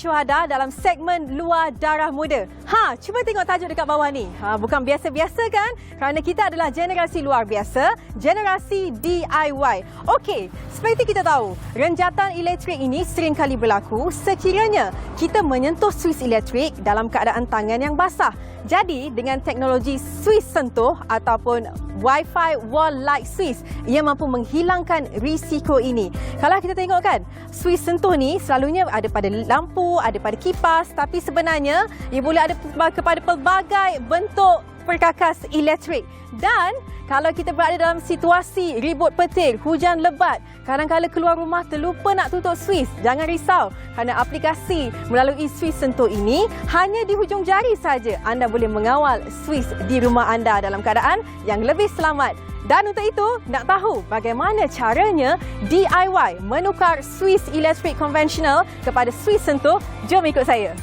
syuhada dalam segmen Luar Darah Muda. Cuba tengok tajuk dekat bawah ni. Bukan biasa-biasa kan? Kerana kita adalah generasi luar biasa, generasi DIY. Okey, seperti kita tahu, renjatan elektrik ini sering kali berlaku sekiranya kita menyentuh suis elektrik dalam keadaan tangan yang basah. Jadi, dengan teknologi suis sentuh ataupun Wi-Fi wall light switch, ia mampu menghilangkan risiko ini. Kalau kita tengok kan, suis sentuh ni selalunya ada pada lampu, ada pada kipas, tapi sebenarnya ia boleh ada kepada pelbagai bentuk perkakas elektrik. Dan kalau kita berada dalam situasi ribut petir, hujan lebat, kadang-kadang keluar rumah terlupa nak tutup suis, jangan risau kerana aplikasi melalui suis sentuh ini hanya di hujung jari saja anda boleh mengawal suis di rumah anda dalam keadaan yang lebih selamat. Dan untuk itu, nak tahu bagaimana caranya DIY menukar suis elektrik konvensional kepada suis sentuh? Jom ikut saya.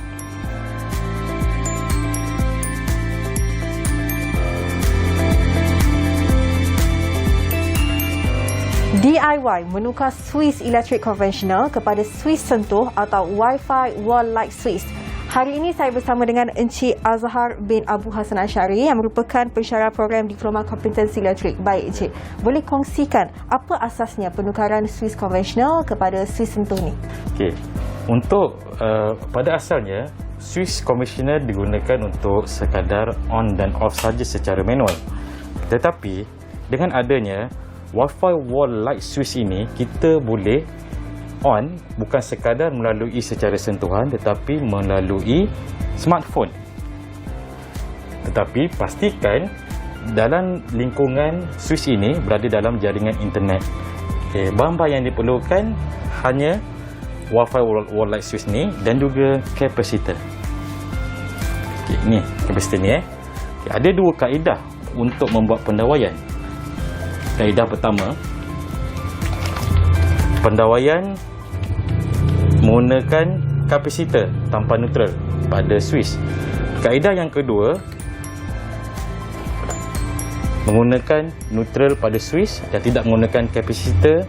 DIY menukar suis elektrik konvensional kepada suis sentuh atau Wi-Fi wall light switch. Hari ini saya bersama dengan Encik Azhar bin Abu Hassan Asyari yang merupakan pensyarah program Diploma Kompetensi Elektrik. Baik Encik, boleh kongsikan apa asasnya penukaran suis konvensional kepada suis sentuh ni? Okey. Untuk pada asalnya suis konvensional digunakan untuk sekadar on dan off saja secara manual. Tetapi dengan adanya Wi-Fi wall light switch ini, kita boleh on bukan sekadar melalui secara sentuhan tetapi melalui smartphone. Tetapi pastikan dalam lingkungan switch ini berada dalam jaringan internet. Bahan-bahan yang diperlukan hanya Wi-Fi wall light switch ni dan juga kapasitor. Ni kapasitor ni ada dua kaedah untuk membuat pendawaian. Kaedah pertama, pendawaian menggunakan kapasitor tanpa neutral pada suis. Kaedah yang kedua, menggunakan neutral pada suis dan tidak menggunakan kapasitor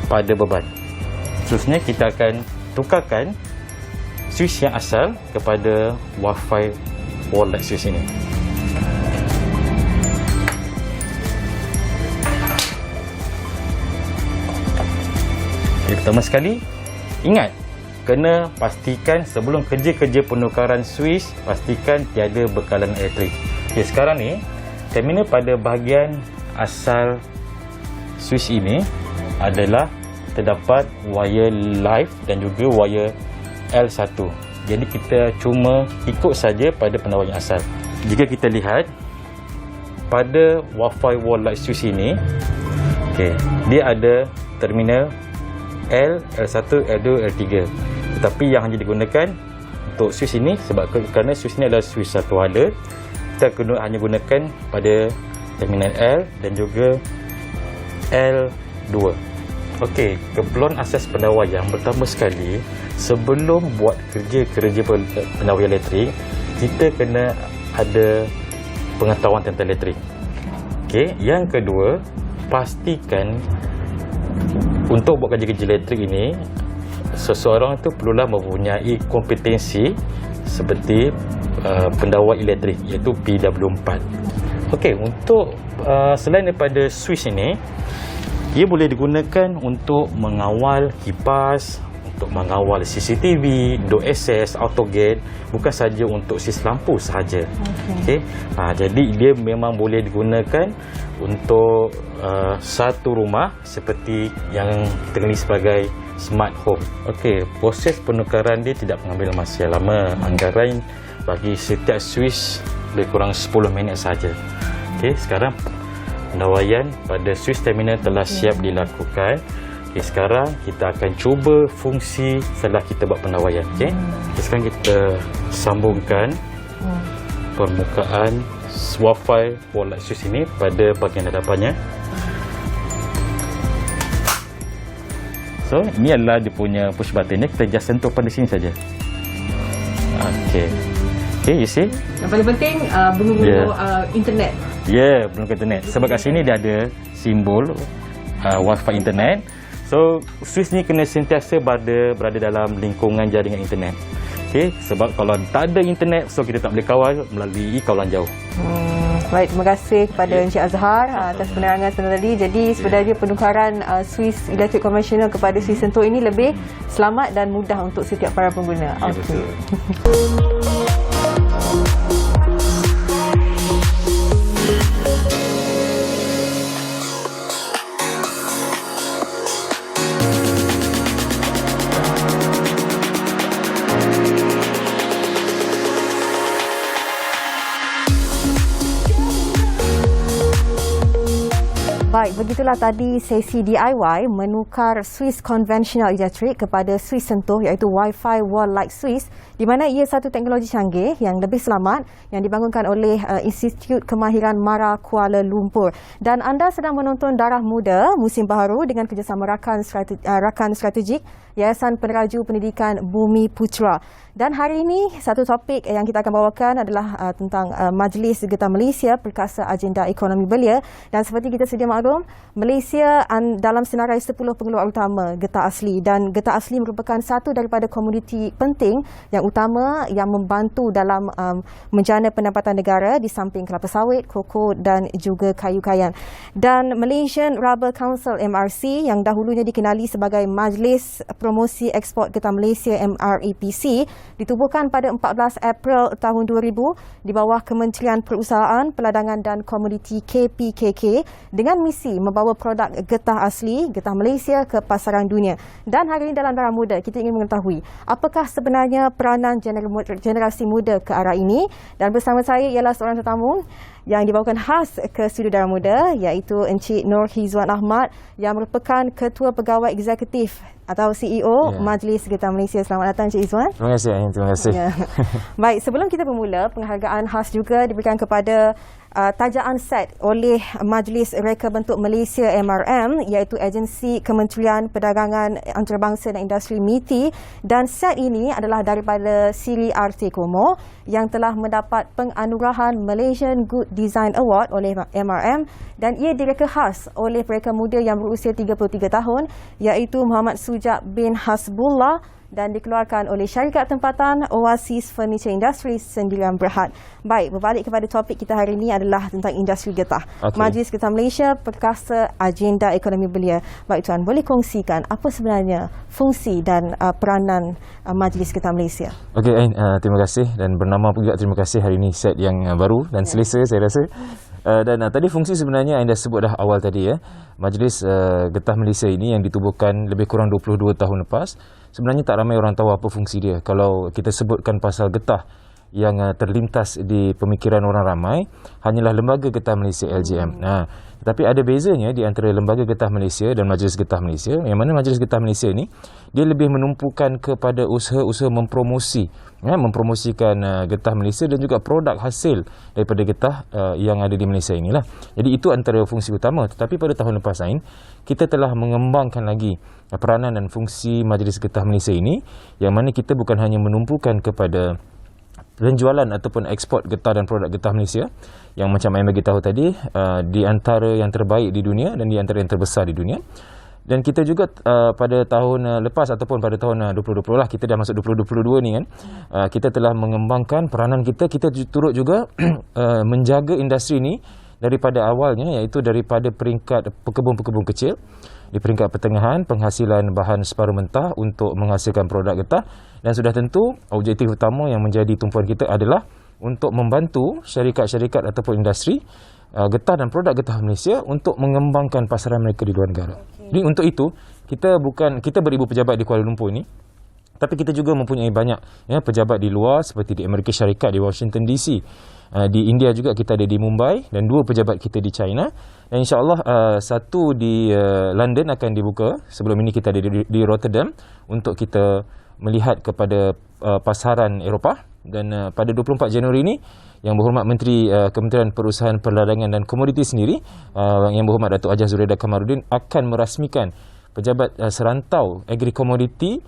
pada beban. Seterusnya kita akan tukarkan suis yang asal kepada Wi-Fi wall light switch ini. Pertama sekali, ingat, kena pastikan sebelum kerja-kerja penukaran suis, pastikan tiada bekalan elektrik. Okay, sekarang ni, terminal pada bahagian asal suis ini adalah terdapat wire live dan juga wire L1. Jadi kita cuma ikut saja pada pendawaian asal. Jika kita lihat pada Wi-Fi wall light switch ini, dia ada terminal L, L1, L2, L3. Tetapi yang hanya digunakan untuk switch ini kerana switch ini adalah switch satu hala, kita hanya gunakan pada terminal L dan juga L2. Okey, keperluan asas pendawaian pertama sekali, sebelum buat kerja pendawaian elektrik, kita kena ada pengetahuan tentang elektrik. Okey, yang kedua, pastikan untuk buat kerja-kerja elektrik ini, seseorang itu perlulah mempunyai kompetensi seperti pendawai elektrik, iaitu PW4. Okey, untuk selain daripada switch ini, ia boleh digunakan untuk mengawal kipas, untuk mengawal CCTV, door access, auto gate, bukan saja untuk sis lampu sahaja. Okey. Jadi dia memang boleh digunakan untuk satu rumah seperti yang kita kenali sebagai smart home. Okey, proses penukaran dia tidak mengambil masa yang lama. Anggaran bagi setiap switch lebih kurang 10 minit saja. Okey, sekarang pendawaian pada switch terminal telah siap dilakukan. Okey, sekarang kita akan cuba fungsi setelah kita buat pendawaian. Okey. Sekarang kita sambungkan permukaan Wi-Fi wall light switch ini pada bahagian hadapannya. So, ini adalah dia punya push button ni. Kita just sentuh pada sini saja. Okey. Okey, you see? Yang paling penting bunga-bunga internet. Ya, bunga internet. Sebab kat sini dia ada simbol Wi-Fi internet. So Swiss ni kena sentiasa berada dalam lingkungan jaringan internet. Okey, sebab kalau tak ada internet, so kita tak boleh kawal melalui kawalan jauh. Baik, terima kasih kepada Encik Azhar atas penerangan sebentar tadi. Jadi sebenarnya penukaran Swiss elektrik konvensional kepada Swiss Sentuh ini lebih selamat dan mudah untuk setiap para pengguna. Ya, betul. Baik, begitulah tadi sesi DIY menukar Swiss Conventional Electric kepada Swiss Sentuh iaitu Wi-Fi Wall Like Swiss, di mana ia satu teknologi canggih yang lebih selamat yang dibangunkan oleh Institut Kemahiran MARA Kuala Lumpur. Dan anda sedang menonton Darah Muda musim baharu dengan kerjasama rakan strategik Yayasan Peneraju Pendidikan Bumi Putra. Dan hari ini satu topik yang kita akan bawakan adalah tentang Majlis Getah Malaysia Perkasa Agenda Ekonomi Belia. Dan seperti kita sedia maklum, Malaysia dalam senarai 10 pengeluar utama getah asli, dan getah asli merupakan satu daripada komoditi penting yang utama yang membantu dalam menjana pendapatan negara di samping kelapa sawit, koko dan juga kayu kayan. Dan Malaysian Rubber Council MRC yang dahulunya dikenali sebagai Majlis Promosi Ekspor Getah Malaysia MREPC ditubuhkan pada 14 April tahun 2000 di bawah Kementerian Perusahaan, Peladangan dan Komoditi KPKK dengan misi membawa produk getah asli, getah Malaysia ke pasaran dunia. Dan hari ini dalam Darah Muda kita ingin mengetahui apakah sebenarnya peranan generasi muda ke arah ini, dan bersama saya ialah seorang tetamu yang dibawakan khas ke studio Darah Muda iaitu Encik Nur Hizwan Ahmad yang merupakan Ketua Pegawai Eksekutif atau CEO Majlis Getah Malaysia. Selamat datang Encik Hizwan. Terima kasih Ain, terima kasih. Ya. Baik, sebelum kita bermula, penghargaan khas juga diberikan kepada tajaan set oleh Majlis Reka Bentuk Malaysia MRM iaitu Agensi Kementerian Perdagangan Antarabangsa dan Industri MITI, dan set ini adalah daripada Siri RT Komo yang telah mendapat penganugerahan Malaysian Good Design Award oleh MRM, dan ia direka khas oleh mereka muda yang berusia 33 tahun iaitu Muhammad Sujab bin Hasbullah dan dikeluarkan oleh syarikat tempatan Oasis Furniture Industry Sendirian Berhad. Baik, berbalik kepada topik kita hari ini adalah tentang industri getah. Okay. Majlis Getah Malaysia Perkasa Agenda Ekonomi Belia. Baik Tuan, boleh kongsikan apa sebenarnya fungsi dan peranan Majlis Getah Malaysia? Okey Ain, terima kasih, dan bernama juga terima kasih hari ini set yang baru dan selesa saya rasa. Dan tadi fungsi sebenarnya Ain dah sebut dah awal tadi ya. Majlis Getah Malaysia ini yang ditubuhkan lebih kurang 22 tahun lepas. Sebenarnya tak ramai orang tahu apa fungsi dia. Kalau kita sebutkan pasal getah yang terlintas di pemikiran orang ramai hanyalah Lembaga Getah Malaysia LGM. Tetapi ada bezanya di antara Lembaga Getah Malaysia dan Majlis Getah Malaysia, yang mana Majlis Getah Malaysia ini dia lebih menumpukan kepada usaha-usaha mempromosikan getah Malaysia dan juga produk hasil daripada getah yang ada di Malaysia inilah. Jadi itu antara fungsi utama. Tetapi pada tahun lepas Ain, kita telah mengembangkan lagi peranan dan fungsi Majlis Getah Malaysia ini, yang mana kita bukan hanya menumpukan kepada penjualan ataupun ekspor getah dan produk getah Malaysia yang macam Ain bagi tahu tadi, di antara yang terbaik di dunia dan di antara yang terbesar di dunia. Dan kita juga pada tahun lepas ataupun pada tahun 2020 lah, kita dah masuk 2022 ni kan, kita telah mengembangkan peranan kita turut juga menjaga industri ni daripada awalnya, iaitu daripada peringkat pekebun-pekebun kecil, di peringkat pertengahan penghasilan bahan separuh mentah untuk menghasilkan produk getah, dan sudah tentu objektif utama yang menjadi tumpuan kita adalah untuk membantu syarikat-syarikat ataupun industri getah dan produk getah Malaysia untuk mengembangkan pasaran mereka di luar negara. Jadi untuk itu kita beribu pejabat di Kuala Lumpur ini, tapi kita juga mempunyai banyak pejabat di luar seperti di Amerika Syarikat, di Washington DC, di India juga kita ada di Mumbai, dan 2 pejabat kita di China, dan insya-Allah satu di London akan dibuka. Sebelum ini kita ada di Rotterdam untuk kita melihat kepada pasaran Eropah. Dan pada 24 Januari ini, Yang Berhormat Menteri Kementerian Perusahaan Perdagangan dan Komoditi sendiri, Yang Berhormat Datuk Hajah Zuraidah Kamaruddin akan merasmikan pejabat serantau agri-komoditi,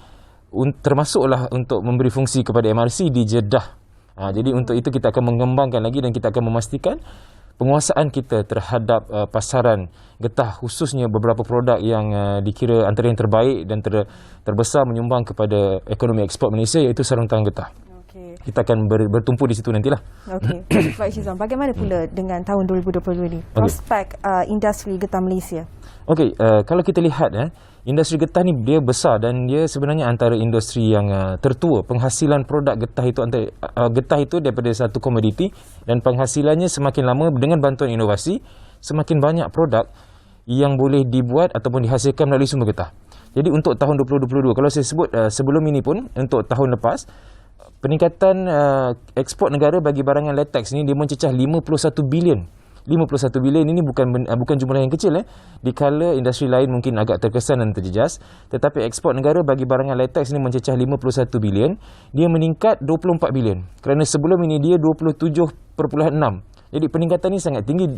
termasuklah untuk memberi fungsi kepada MRC di Jeddah. Jadi untuk itu kita akan mengembangkan lagi dan kita akan memastikan penguasaan kita terhadap pasaran getah, khususnya beberapa produk yang dikira antara yang terbaik dan terbesar menyumbang kepada ekonomi ekspor Malaysia, iaitu sarung tangan getah. Okey. Kita akan bertumpu di situ nantilah. Okey. Baik Syizwan, bagaimana pula dengan tahun 2022 ni? Prospek industri getah Malaysia. Okey, kalau kita lihat industri getah ni dia besar dan dia sebenarnya antara industri yang tertua. Penghasilan produk getah itu getah itu daripada satu komoditi, dan penghasilannya semakin lama dengan bantuan inovasi, semakin banyak produk yang boleh dibuat ataupun dihasilkan melalui sumber getah. Jadi untuk tahun 2022, kalau saya sebut sebelum ini pun, untuk tahun lepas, peningkatan ekspor negara bagi barangan latex ni dia mencecah 51 bilion. 51 bilion ini bukan jumlah yang kecil dikala industri lain mungkin agak terkesan dan terjejas, tetapi ekspor negara bagi barangan latex ini mencecah 51 bilion, dia meningkat 24 bilion kerana sebelum ini dia 27.6. Jadi peningkatan ini sangat tinggi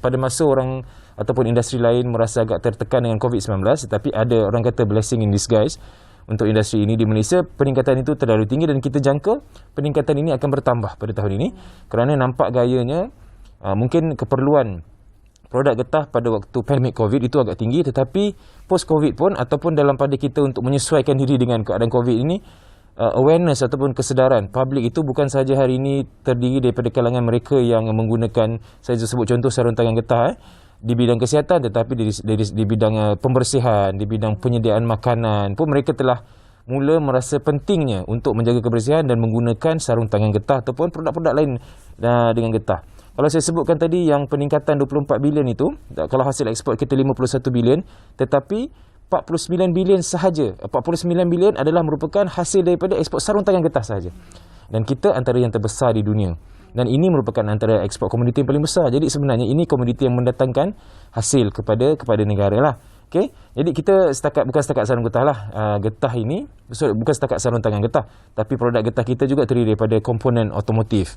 pada masa orang ataupun industri lain merasa agak tertekan dengan COVID-19, tetapi ada orang kata blessing in disguise untuk industri ini di Malaysia. Peningkatan itu terlalu tinggi dan kita jangka peningkatan ini akan bertambah pada tahun ini kerana nampak gayanya mungkin keperluan produk getah pada waktu pandemik COVID itu agak tinggi, tetapi post COVID pun ataupun dalam pada kita untuk menyesuaikan diri dengan keadaan COVID ini, awareness ataupun kesedaran publik itu bukan sahaja hari ini terdiri daripada kalangan mereka yang menggunakan, saya sebut contoh sarung tangan getah di bidang kesihatan, tetapi di bidang pembersihan, di bidang penyediaan makanan pun mereka telah mula merasa pentingnya untuk menjaga kebersihan dan menggunakan sarung tangan getah ataupun produk-produk lain dengan getah. Kalau saya sebutkan tadi yang peningkatan 24 bilion itu, kalau hasil ekspor kita 51 bilion, tetapi 49 bilion sahaja, 49 bilion adalah merupakan hasil daripada ekspor sarung tangan getah sahaja. Dan kita antara yang terbesar di dunia. Dan ini merupakan antara ekspor komoditi yang paling besar. Jadi sebenarnya ini komoditi yang mendatangkan hasil kepada negara lah. Okay? Jadi kita bukan setakat sarung getah lah. Getah ini bukan setakat sarung tangan getah, tapi produk getah kita juga terdiri daripada komponen otomotif.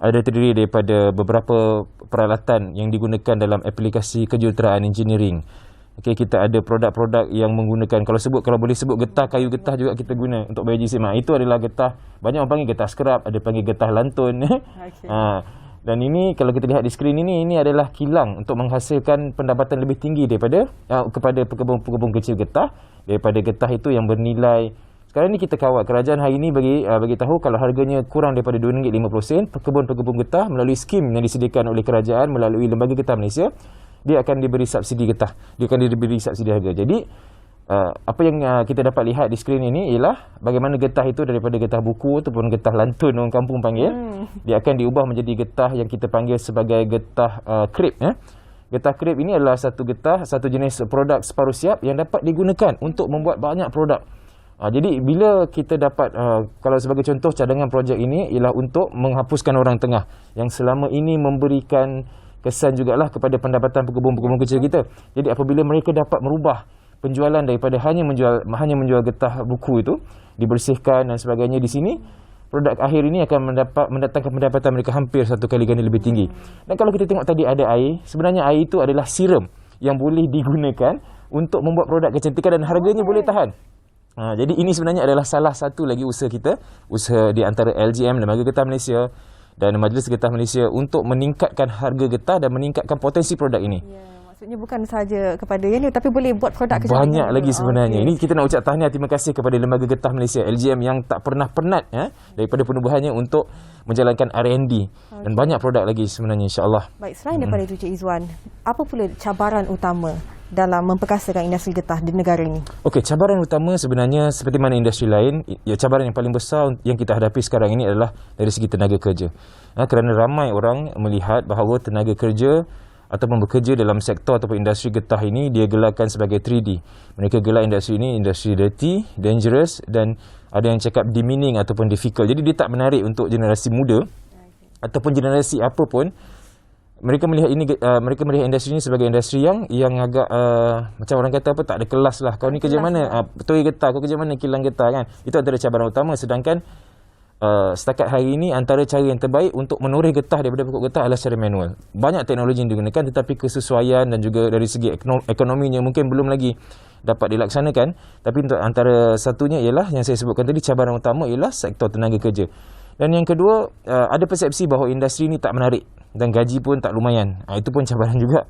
Ada terdiri daripada beberapa peralatan yang digunakan dalam aplikasi kejuruteraan engineering. Okey, kita ada produk-produk yang menggunakan, kalau boleh sebut getah, kayu getah juga kita guna untuk baju semak. Itu adalah getah, banyak orang panggil getah scrap, ada panggil getah lantun. Okay. Dan ini kalau kita lihat di skrin ini adalah kilang untuk menghasilkan pendapatan lebih tinggi kepada pekebun-pekebun kecil getah, daripada getah itu yang bernilai. Sekarang ni kita kawal, kerajaan hari ini bagi tahu kalau harganya kurang daripada RM2.50, pekebun-pekebun getah melalui skim yang disediakan oleh kerajaan melalui Lembaga Getah Malaysia, dia akan diberi subsidi getah. Dia akan diberi subsidi harga. Jadi apa yang kita dapat lihat di skrin ini ialah bagaimana getah itu daripada getah buku ataupun getah lantun orang kampung panggil, dia akan diubah menjadi getah yang kita panggil sebagai getah crepe. Getah crepe ini adalah satu jenis produk separuh siap yang dapat digunakan untuk membuat banyak produk. Jadi bila kita dapat, kalau sebagai contoh cadangan projek ini ialah untuk menghapuskan orang tengah yang selama ini memberikan kesan jugalah kepada pendapatan pekebun-pekebun kecil kita. Jadi apabila mereka dapat merubah penjualan daripada hanya menjual getah buku itu, dibersihkan dan sebagainya di sini, produk akhir ini akan mendatangkan pendapatan mereka hampir 1 kali ganda lebih tinggi. Dan kalau kita tengok tadi ada air, sebenarnya air itu adalah serum yang boleh digunakan untuk membuat produk kecantikan dan harganya boleh tahan. Jadi ini sebenarnya adalah salah satu lagi usaha kita, usaha di antara LGM, Lembaga Getah Malaysia dan Majlis Getah Malaysia untuk meningkatkan harga getah dan meningkatkan potensi produk ini. Maksudnya bukan sahaja kepada yang ni, tapi boleh buat produk kecantikan. Banyak lagi sebenarnya. Ini kita nak ucap tahniah, terima kasih kepada Lembaga Getah Malaysia, LGM, yang tak pernah penat daripada penubuhannya untuk menjalankan R&D dan banyak produk lagi sebenarnya, insya-Allah. Baik, selain daripada itu Cik Izwan, apa pula cabaran utama dalam memperkasakan industri getah di negara ini? Okey, cabaran utama sebenarnya seperti mana industri lain, cabaran yang paling besar yang kita hadapi sekarang ini adalah dari segi tenaga kerja. Kerana ramai orang melihat bahawa tenaga kerja ataupun bekerja dalam sektor ataupun industri getah ini dia gelarkan sebagai 3D. Mereka gelar industri ini industri dirty, dangerous dan ada yang cakap demeaning ataupun difficult. Jadi dia tak menarik untuk generasi muda ataupun generasi apa pun. Mereka melihat industri ini sebagai industri yang agak macam orang kata apa, tak ada kelas lah. Kau ni kerja mana? Peturi getah. Kau kerja mana? Kilang getah kan. Itu antara cabaran utama. Sedangkan setakat hari ini antara cara yang terbaik untuk menoreh getah daripada pokok getah adalah secara manual. Banyak teknologi yang digunakan, tetapi kesesuaian dan juga dari segi ekonominya mungkin belum lagi dapat dilaksanakan. Tapi untuk antara satunya ialah yang saya sebutkan tadi, cabaran utama ialah sektor tenaga kerja. Dan yang kedua, ada persepsi bahawa industri ni tak menarik dan gaji pun tak lumayan. Itu pun cabaran juga.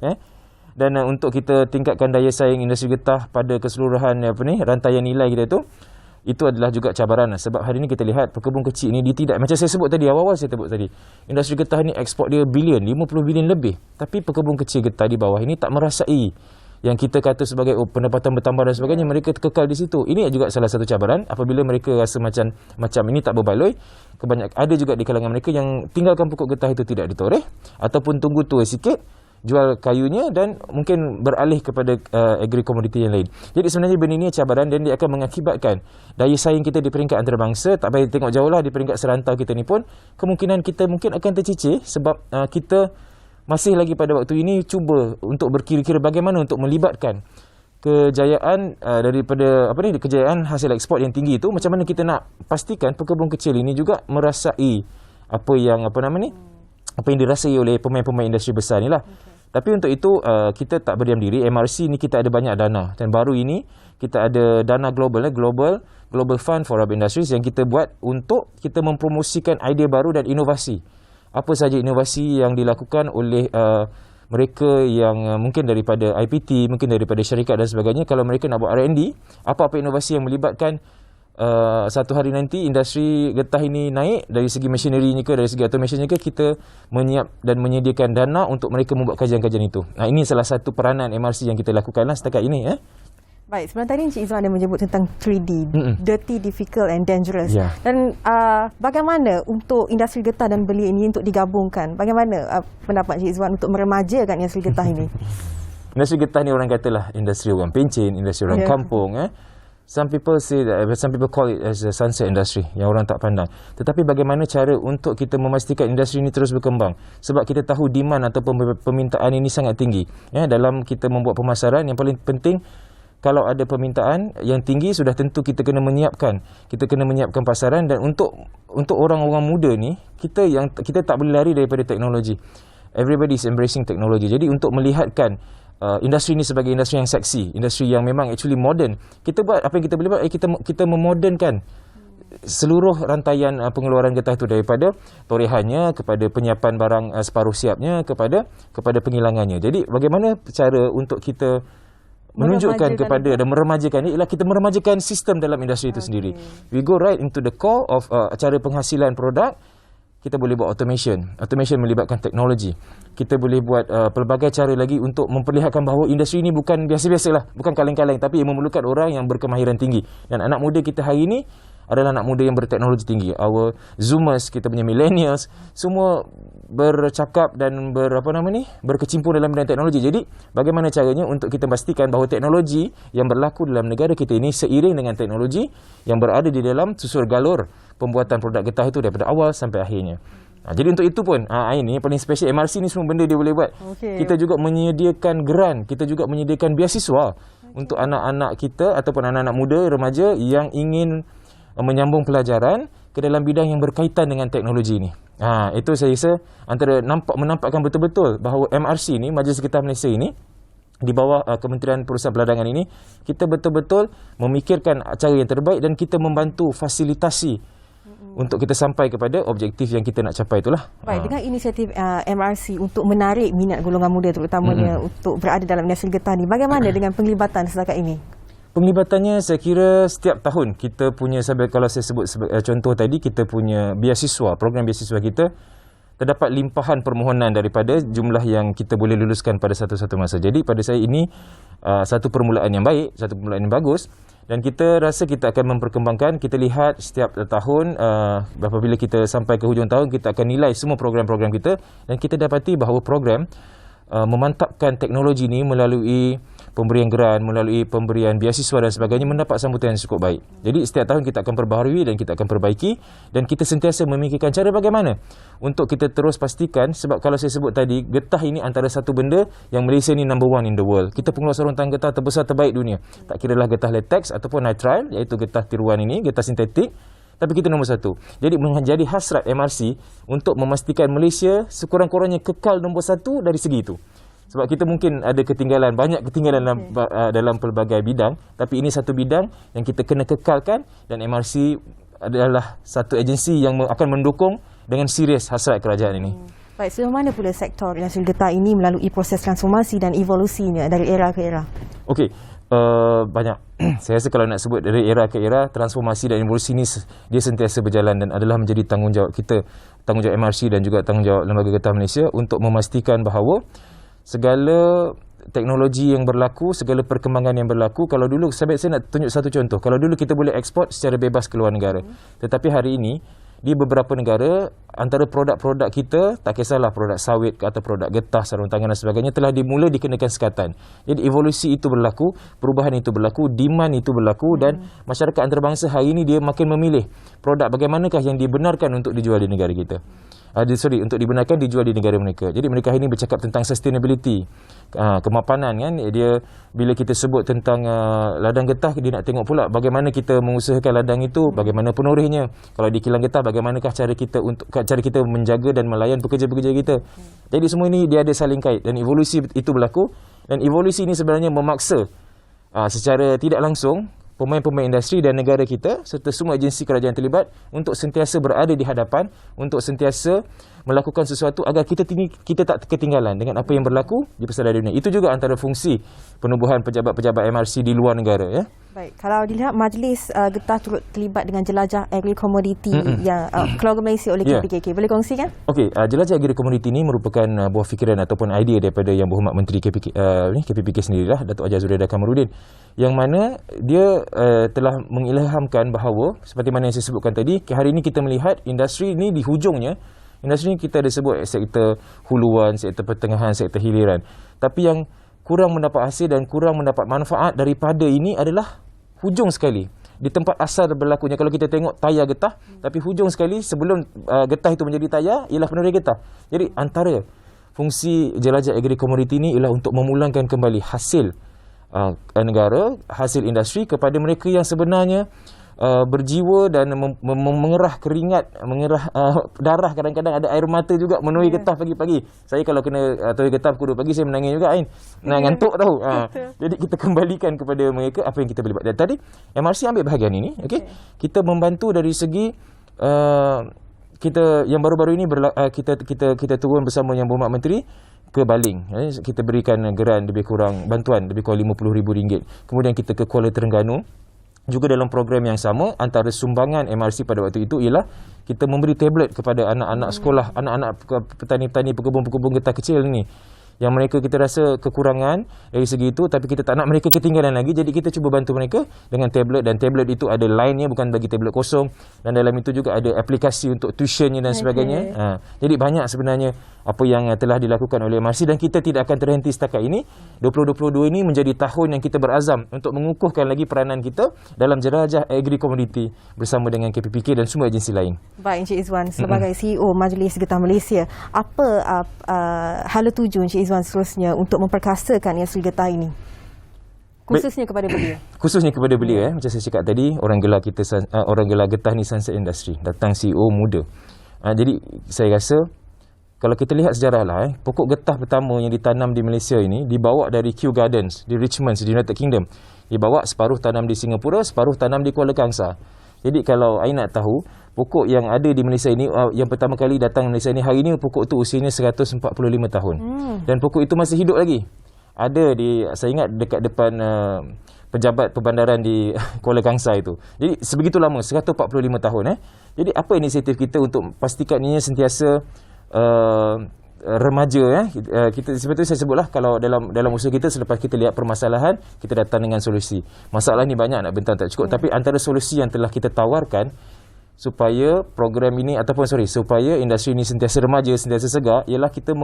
Dan untuk kita tingkatkan daya saing industri getah pada keseluruhan rantaian nilai kita tu, itu adalah juga cabaran. Sebab hari ni kita lihat pekebun kecil ni dia tidak, macam saya sebut tadi, awal-awal saya sebut tadi, industri getah ni ekspor dia bilion, 50 bilion lebih. Tapi pekebun kecil getah di bawah ini tak merasai yang kita kata sebagai pendapatan bertambah dan sebagainya. Mereka kekal di situ. Ini juga salah satu cabaran apabila mereka rasa macam ini tak berbaloi. Ada juga di kalangan mereka yang tinggalkan pokok getah itu tidak ditoreh, ataupun tunggu tua sikit, jual kayunya dan mungkin beralih kepada agri komoditi yang lain. Jadi sebenarnya benda ini cabaran dan dia akan mengakibatkan daya saing kita di peringkat antarabangsa. Tak payah tengok jauh lah, di peringkat serantau kita ni pun kemungkinan kita mungkin akan tercicir sebab kita masih lagi pada waktu ini cuba untuk berkira-kira bagaimana untuk melibatkan kejayaan daripada kejayaan hasil ekspor yang tinggi itu. Macam mana kita nak pastikan pekebun kecil ini juga merasai apa yang dirasai oleh pemain-pemain industri besar ni lah. Tapi untuk itu kita tak berdiam diri. MRC ni kita ada banyak dana, dan baru ini kita ada dana Global Fund for Urban Industries yang kita buat untuk kita mempromosikan idea baru dan inovasi. Apa saja inovasi yang dilakukan oleh mereka yang mungkin daripada IPT, mungkin daripada syarikat dan sebagainya. Kalau mereka nak buat R&D, apa-apa inovasi yang melibatkan satu hari nanti industri getah ini naik dari segi machinery-nya ke, dari segi automation-nya ke, kita menyiap dan menyediakan dana untuk mereka membuat kajian-kajian itu. Ini salah satu peranan MRC yang kita lakukanlah setakat ini. Baik, sebelum tadi Encik Izwan ada menyebut tentang 3D, dirty, difficult and dangerous. Dan bagaimana untuk industri getah dan belia ini untuk digabungkan? Bagaimana pendapat Encik Izwan untuk meremajakan industri getah ini? Industri getah ni orang katalah industri orang pencen, industri orang kampung. Some people call it as a sunset industry, yang orang tak pandang. Tetapi bagaimana cara untuk kita memastikan industri ini terus berkembang? Sebab kita tahu demand ataupun permintaan ini sangat tinggi. Dalam kita membuat pemasaran, yang paling penting, kalau ada permintaan yang tinggi, sudah tentu kita kena menyiapkan. Kita kena menyiapkan pasaran. Dan untuk orang-orang muda ni, kita tak boleh lari daripada teknologi. Everybody is embracing technology. Jadi untuk melihatkan industri ini sebagai industri yang seksi, industri yang memang actually modern, kita buat apa yang kita boleh buat. Kita memodernkan seluruh rantaian pengeluaran getah itu, daripada torehannya kepada penyiapan barang separuh siapnya kepada penghilangannya. Jadi bagaimana cara untuk kita menunjukkan kepada dan meremajakan ini, ialah kita meremajakan sistem dalam industri itu sendiri. We go right into the core of cara penghasilan produk. Kita boleh buat automation melibatkan teknologi. Kita boleh buat pelbagai cara lagi untuk memperlihatkan bahawa industri ini bukan biasa-biasalah, bukan kaleng-kaleng, tapi memerlukan orang yang berkemahiran tinggi. Dan anak muda kita hari ini adalah anak muda yang berteknologi tinggi. Our Zoomers, kita punya millennials, semua bercakap dan berkecimpung dalam bidang teknologi. Jadi bagaimana caranya untuk kita pastikan bahawa teknologi yang berlaku dalam negara kita ini seiring dengan teknologi yang berada di dalam susur galur pembuatan produk getah itu daripada awal sampai akhirnya. Jadi untuk itu pun ini yang paling special. MRC ni semua benda dia boleh buat. Kita juga menyediakan grant, kita juga menyediakan beasiswa untuk anak-anak kita ataupun anak-anak muda, remaja yang ingin menyambung pelajaran ke dalam bidang yang berkaitan dengan teknologi ini. Itu saya rasa antara menampakkan betul-betul bahawa MRC ni, Majlis Getah Malaysia ini, di bawah Kementerian Perusahaan Perdagangan ini, kita betul-betul memikirkan cara yang terbaik dan kita membantu fasilitasi untuk kita sampai kepada objektif yang kita nak capai itulah. Baik, dengan inisiatif MRC untuk menarik minat golongan muda terutamanya untuk berada dalam industri getah ni, bagaimana dengan penglibatan setakat ini? Penglibatannya saya kira setiap tahun kita punya, kalau saya sebut contoh tadi, kita punya beasiswa, program beasiswa kita, terdapat limpahan permohonan daripada jumlah yang kita boleh luluskan pada satu-satu masa. Jadi pada saya ini satu permulaan yang baik, satu permulaan yang bagus, dan kita rasa kita akan memperkembangkan. Kita lihat setiap tahun, apabila kita sampai ke hujung tahun, kita akan nilai semua program-program kita, dan kita dapati bahawa program memantapkan teknologi ini melalui pemberian grant, melalui pemberian beasiswa dan sebagainya, mendapat sambutan yang cukup baik. Jadi setiap tahun kita akan perbaharui dan kita akan perbaiki, dan kita sentiasa memikirkan cara bagaimana untuk kita terus pastikan. Sebab kalau saya sebut tadi, getah ini antara satu benda yang Malaysia ni number one in the world. Kita pengeluar sarung tangan getah terbesar terbaik dunia. Tak kiralah getah latex ataupun nitrile, iaitu getah tiruan ini, getah sintetik, tapi kita nombor satu. Jadi menjadi hasrat MRC untuk memastikan Malaysia sekurang-kurangnya kekal nombor satu dari segi itu. Sebab kita mungkin ada ketinggalan, banyak ketinggalan dalam pelbagai bidang, tapi ini satu bidang yang kita kena kekalkan, dan MRC adalah satu agensi yang akan mendukung dengan serius hasrat kerajaan ini. Baik, sejauh mana pula sektor industri getah ini melalui proses transformasi dan evolusinya dari era ke era? Okey, banyak. Saya rasa kalau nak sebut dari era ke era, transformasi dan evolusi ini dia sentiasa berjalan dan adalah menjadi tanggungjawab kita, tanggungjawab MRC dan juga tanggungjawab Lembaga Getah Malaysia untuk memastikan bahawa segala teknologi yang berlaku, segala perkembangan yang berlaku, kalau dulu saya nak tunjuk satu contoh, kalau dulu kita boleh ekspor secara bebas ke luar negara, tetapi hari ini di beberapa negara, antara produk-produk kita, tak kisahlah produk sawit atau produk getah, sarung tangan dan sebagainya, telah dimula dikenakan sekatan. Jadi evolusi itu berlaku, perubahan itu berlaku, demand itu berlaku dan masyarakat antarabangsa hari ini dia makin memilih produk bagaimanakah yang dibenarkan untuk dijual di negara kita. Untuk dibenarkan dijual di negara mereka. Jadi mereka hari ini bercakap tentang sustainability, kemapanan kan. Dia bila kita sebut tentang ladang getah, dia nak tengok pula bagaimana kita mengusahakan ladang itu, bagaimana penorehnya. Kalau di kilang getah, bagaimanakah cara kita menjaga dan melayan pekerja-pekerja kita. Jadi semua ini dia ada saling kait dan evolusi itu berlaku, dan evolusi ini sebenarnya memaksa secara tidak langsung pemain-pemain industri dan negara kita serta semua agensi kerajaan terlibat untuk sentiasa berada di hadapan, untuk sentiasa melakukan sesuatu agar kita tak ketinggalan dengan apa yang berlaku di pesara dunia. Itu juga antara fungsi penubuhan pejabat-pejabat MRC di luar negara, ya. Baik, kalau dilihat majlis getah turut terlibat dengan jelajah agri komoditi yang keluarga oleh KPKK. Boleh kongsikan? Okey, jelajah agri komoditi ini merupakan buah fikiran ataupun idea daripada Yang Berhormat Menteri KPPK sendirilah, Datuk Haji Zuraidah Kamarudin, yang mana dia telah mengilhamkan bahawa seperti mana yang saya sebutkan tadi, hari ini kita melihat industri ini di hujungnya. Industri ini kita ada sebut sektor huluan, sektor pertengahan, sektor hiliran. Tapi yang kurang mendapat hasil dan kurang mendapat manfaat daripada ini adalah hujung sekali. Di tempat asal berlakunya, kalau kita tengok tayar getah, tapi hujung sekali sebelum getah itu menjadi tayar ialah penoreh getah. Jadi antara fungsi jelajah agri komoditi ini ialah untuk memulangkan kembali hasil negara, hasil industri kepada mereka yang sebenarnya berjiwa dan mengerah keringat, mengerah darah, kadang-kadang ada air mata juga menuai getah pagi-pagi. Saya kalau kena tuai getah pukul 2 pagi, saya menangis juga, ngantuk tahu. Jadi kita kembalikan kepada mereka apa yang kita boleh buat. Dan tadi MRC ambil bahagian ini, okey. Kita membantu dari segi kita yang baru-baru ini kita turun bersama Yang Berhormat Menteri ke Baling. Kita berikan geran lebih kurang bantuan lebih kurang RM50,000. Kemudian kita ke Kuala Terengganu. Juga dalam program yang sama, antara sumbangan MRC pada waktu itu ialah kita memberi tablet kepada anak-anak sekolah, anak-anak petani-petani, pekebun-pekebun getah kecil ni, yang mereka kita rasa kekurangan dari segi itu, tapi kita tak nak mereka ketinggalan lagi. Jadi kita cuba bantu mereka dengan tablet, dan tablet itu ada line-nya, bukan bagi tablet kosong, dan dalam itu juga ada aplikasi untuk tuitionnya dan sebagainya. Jadi banyak sebenarnya apa yang telah dilakukan oleh MRC, dan kita tidak akan terhenti setakat ini. 2022 ini menjadi tahun yang kita berazam untuk mengukuhkan lagi peranan kita dalam jelajah agri komoditi bersama dengan KPPK dan semua agensi lain. Baik, Encik Izwan, sebagai CEO Majlis Getah Malaysia, apa hala tuju Encik Izwan seterusnya untuk memperkasakan industri getah ini? Khususnya kepada belia. Khususnya kepada belia, macam saya cakap tadi, orang gelar getah ni sunset industry. Datang CEO muda. Jadi saya rasa kalau kita lihat sejarah lah, pokok getah pertama yang ditanam di Malaysia ini dibawa dari Kew Gardens di Richmond, di United Kingdom. Dibawa separuh tanam di Singapura, separuh tanam di Kuala Kangsar. Jadi kalau I nak tahu, pokok yang ada di Malaysia ini, yang pertama kali datang Malaysia ini, hari ini pokok tu usianya 145 tahun. Dan pokok itu masih hidup lagi. Ada saya ingat dekat depan pejabat perbandaran di Kuala Kangsar itu. Jadi sebegitu lama, 145 tahun. Jadi apa inisiatif kita untuk pastikan ini sentiasa remaja, kita seperti saya sebutlah, kalau dalam usaha kita, selepas kita lihat permasalahan, kita datang dengan solusi. Masalah ni banyak, nak bentang tak cukup, tapi antara solusi yang telah kita tawarkan supaya program ini supaya industri ini sentiasa remaja, sentiasa segar, ialah kita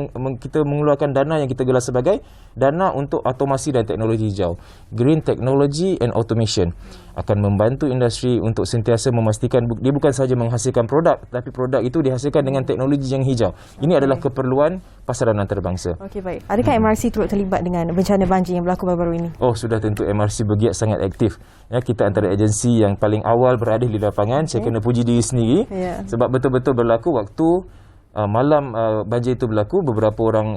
mengeluarkan dana yang kita gelar sebagai dana untuk automasi dan teknologi hijau. Green Technology and Automation akan membantu industri untuk sentiasa memastikan dia bukan sahaja menghasilkan produk, tapi produk itu dihasilkan dengan teknologi yang hijau. Ini adalah keperluan pasaran antarabangsa. Okey, baik. Adakah MRC turut terlibat dengan bencana banjir yang berlaku baru-baru ini? Oh, sudah tentu MRC bergiat sangat aktif. Kita antara agensi yang paling awal berada di lapangan. Saya kena puji diri sendiri sebab betul-betul berlaku waktu malam banjir itu berlaku, beberapa orang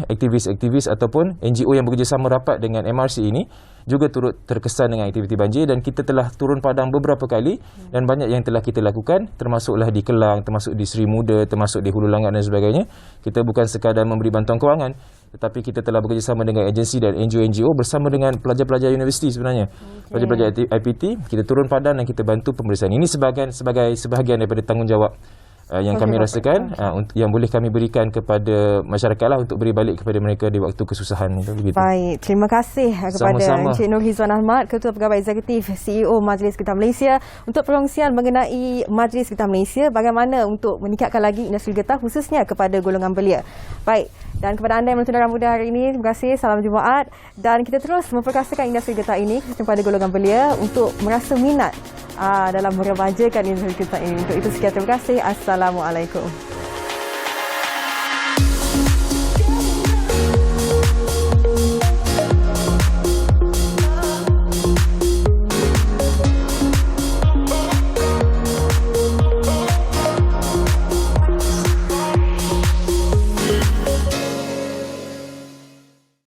aktivis-aktivis ataupun NGO yang bekerjasama rapat dengan MRC ini juga turut terkesan dengan aktiviti banjir, dan kita telah turun padang beberapa kali dan banyak yang telah kita lakukan, termasuklah di Kelang, termasuk di Seri Muda, termasuk di Hulu Langat dan sebagainya. Kita bukan sekadar memberi bantuan kewangan, tetapi kita telah bekerjasama dengan agensi dan NGO bersama dengan pelajar-pelajar universiti sebenarnya. Pelajar-pelajar IPT, kita turun padang dan kita bantu pemeriksaan. Ini sebagai sebahagian daripada tanggungjawab yang kami rasakan, yang boleh kami berikan kepada masyarakat lah, untuk beri balik kepada mereka di waktu kesusahan itu. Begitu. Baik, terima kasih kepada Sama-sama. Encik Nur Hizwan Ahmad, Ketua Pegawai Eksekutif CEO Majlis Getah Malaysia, untuk perkongsian mengenai Majlis Getah Malaysia, bagaimana untuk meningkatkan lagi industri getah khususnya kepada golongan belia. Baik, dan kepada anda yang menonton Darah Muda hari ini, terima kasih, salam Jumaat, dan kita terus memperkasakan industri getah ini khususnya kepada golongan belia untuk merasa minat dalam meremajakan industri getah ini. Untuk itu sekian, terima kasih. Assalamualaikum.